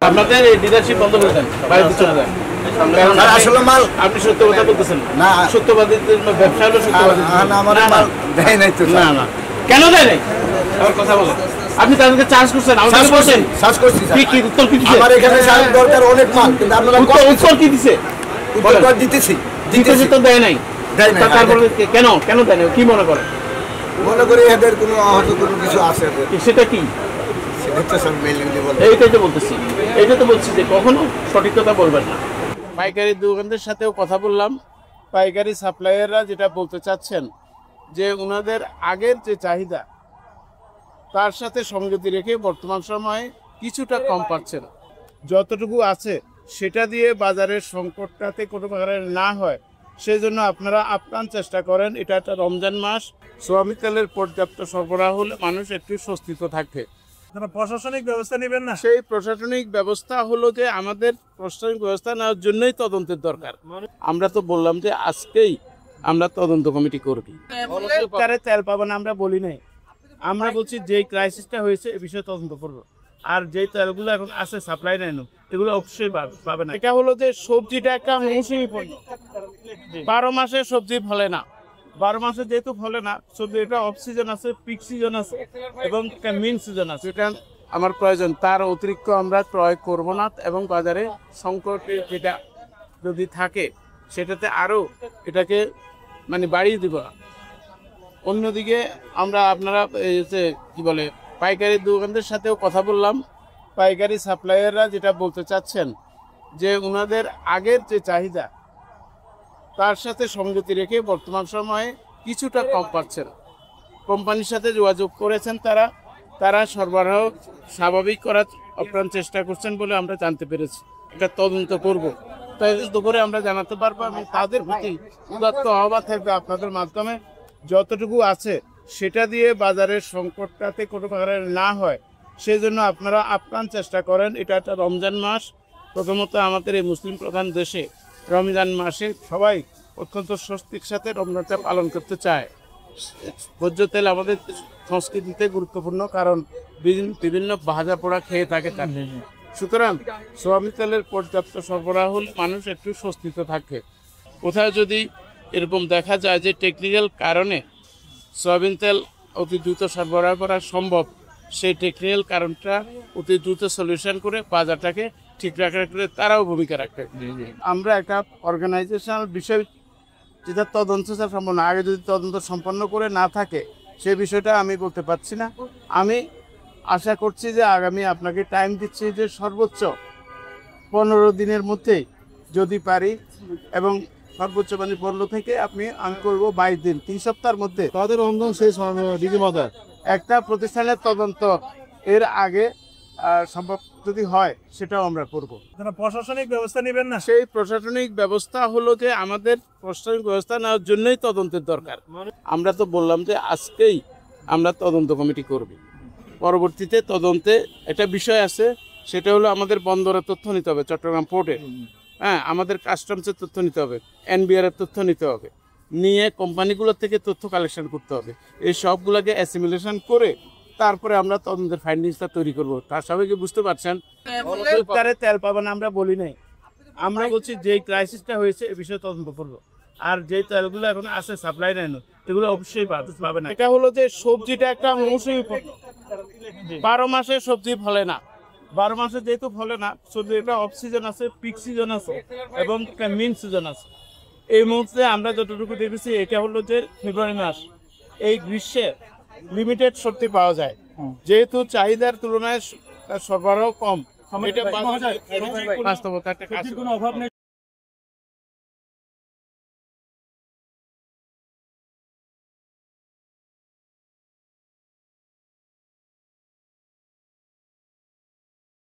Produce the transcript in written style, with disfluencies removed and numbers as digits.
আপনাদের এই ডিলারশিপ বন্ধ করে দেন, বাইরে চলে যান। আসলে মাল আপনি সত্য কথা বলতেছেন না, সত্যবাদীদের ব্যবসা হলো সত্যবাদী। আমাদের মাল দেয় নাই তো। না না, কেন দেয় নাই? আমার কথা বলেন। আপনি তাদেরকে চার্জ করছেন, আমাকে বলছেন সার্চ করছি কি কি উত্তর কি দিছে? আমার এখানে সার্চ দরকার অনেক মাল, কিন্তু আপনারা উত্তর কি দিছে? উত্তর দিতেছি দিতেছে তো দেয় নাই। দেয় নাই। তারপরে কেন কেন দেয় নাই? কি মনে করেন? মনে করি এদের কোনো হয়তো কোনো কিছু আছে এদের। সেটা কি? সেটা তো সব মেইলিং দিয়ে বলে। এইটাই তো বলতেছি, এইটা তো বলছি যে কখনো সঠিক কথা বলবেন না। পাইকারি দোকানদের সাথেও কথা বললাম। পাইকারি সাপ্লায়াররা যেটা বলতে চাচ্ছেন যে ওনাদের আগের যে চাহিদা তার সাথে সঙ্গতি রেখে বর্তমান সময়ে কিছুটা কম পাচ্ছেন। যতটুকু আছে সেটা দিয়ে বাজারের সংকটটাতে কোনো প্রকারের না হয় সেই জন্য আপনারা আপ্রাণ চেষ্টা করেন। এটা একটা রমজান মাস, সোয়াবিন তেলের পর্যাপ্ত সরবরাহ হলে মানুষ একটু স্বস্তিতে থাকবে। প্রশাসনিক ব্যবস্থা নেবেন না? সেই প্রশাসনিক ব্যবস্থা হলো যে আমাদের প্রশাসনিক ব্যবস্থা নেওয়ার জন্যই তদন্তের দরকার। আমরা তো বললাম যে আজকেই আমরা তদন্ত কমিটি করবি। তেল পাবো না আমরা বলি নাই, আমরা বলছি যেই ক্রাইসিসটা হয়েছে এই বিষয়ে তদন্ত করবো। আর যেই তেলগুলো এখন আছে সাপ্লাই নাই এগুলো অবশ্যই পাবে না। এটা হলো যে সবজিটা একটা মৌসুমি পণ্য, 12 মাসে সবজি ফলে না। 12 মাসে যেহেতু ফলে না সবজি, এটা অফ সিজন আছে, পিক সিজন আছে এবং একটা মিন সিজন আছে। এটা আমার প্রয়োজন, তার অতিরিক্ত আমরা ক্রয় করব না এবং বাজারে সংকটের যেটা যদি থাকে সেটাতে আরও এটাকে মানে বাড়িয়ে দিব। অন্যদিকে আমরা আপনারা এই যে কী বলে পাইকারি দোকানদের সাথেও কথা বললাম। পাইকারি সাপ্লায়াররা যেটা বলতে চাচ্ছেন যে ওনাদের আগের যে চাহিদা তার সাথে সঙ্গতি রেখে বর্তমান সময়ে কিছুটা কম পাচ্ছেন। কোম্পানির সাথে যোগাযোগ করেছেন, তারা সরবরাহ স্বাভাবিক করার আপ্রাণ চেষ্টা করছেন বলে আমরা জানতে পেরেছি। এটা তদন্ত করব, তদন্ত করে আমরা জানাতে পারবো এবং তাদের প্রতি উদাত্ত আহ্বান থাকবে আপনাদের মাধ্যমে যতটুকু আছে সেটা দিয়ে বাজারের সংকটটাতে কোনো প্রকারের না হয় সেই জন্য আপনারা আপ্রাণ চেষ্টা করেন। এটা একটা রমজান মাস, প্রথমত আমাদের এই মুসলিম প্রধান দেশে রমজান মাসে সবাই অত্যন্ত স্বস্তির সাথে রমজানটা পালন করতে চায়। ভোজ্য তেল আমাদের সংস্কৃতিতে গুরুত্বপূর্ণ, কারণ বিভিন্ন ভাজা পোড়া খেয়ে থাকে তার। সুতরাং সোয়াবিন তেলের পর্যাপ্ত সরবরাহ হলে মানুষ একটু স্বস্তিতে থাকে। কোথাও যদি এরকম দেখা যায় যে টেকনিক্যাল কারণে সয়াবিন তেল অতি দ্রুত সরবরাহ করা সম্ভব, সেই টেকনিক্যাল কারণটা অতি দ্রুত সলিউশন করে বাজারটাকে ঠিক রাখার ক্ষেত্রে তারাও ভূমিকা রাখবে। আমরা একটা অর্গানাইজেশনাল বিষয় যেটা তদন্ত সম্পন্ন, আগে যদি তদন্ত সম্পন্ন করে না থাকে সে বিষয়টা আমি বলতে পারছি না। আমি আশা করছি যে আগামী আপনাকে টাইম দিচ্ছি যে সর্বোচ্চ 15 দিনের মধ্যেই যদি পারি, এবং সর্বোচ্চ মানে 15 থেকে আমি করবো 22 দিন, 3 সপ্তাহের মধ্যে তাদের রন্ধন শেষ রীতিমতায় একটা প্রতিষ্ঠানের তদন্ত এর আগে সম্ভব যদি হয় সেটাও আমরা করব। প্রশাসনিক ব্যবস্থা নেবেন না? সেই প্রশাসনিক ব্যবস্থা হলো যে আমাদের প্রশাসনিক ব্যবস্থা নেওয়ার জন্যই তদন্তের দরকার। আমরা তো বললাম যে আজকেই আমরা তদন্ত কমিটি করব। পরবর্তীতে তদন্তে একটা বিষয় আছে, সেটা হলো আমাদের বন্দরের তথ্য নিতে হবে, চট্টগ্রাম পোর্টে, হ্যাঁ, আমাদের কাস্টমসের তথ্য নিতে হবে, এনবিআর এর তথ্য নিতে হবে, নিয়ে কোম্পানিগুলোর থেকে তথ্য কালেকশন করতে হবে। এই সবগুলোকে অ্যাসিমিলেশন করে তারপরে আমরা তদন্তের ফাইন্ডিংসটা তৈরি করব। তার সবাইকে বুঝতে পারছেন তেল পাবো না আমরা বলি নাই, আমরা বলছি যেই ক্রাইসিসটা হয়েছে এই বিষয়ে তদন্ত করবো। আর যেই তেলগুলো এখন আছে সাপ্লাই নাই এগুলো অবশ্যই পাবে না। এটা হলো যে সবজিটা একটা মৌসুমি পণ্য, 12 মাসে সবজি ফলে না। 12 মাসে যেহেতু ফলে না সবজি, এটা অফ সিজন আছে, পিক সিজন আছে এবং একটা মিন সিজন আছে। এই মুহূর্তে আমরা যতটুকু দেখেছি এটা হলো যে ফেব্রুয়ারি মাস, এই গ্রীষ্মে লিমিটেড সবজি পাওয়া যায়, যেহেতু চাহিদার তুলনায় সরবরাহ কম। এটা বাস্তবতা একটা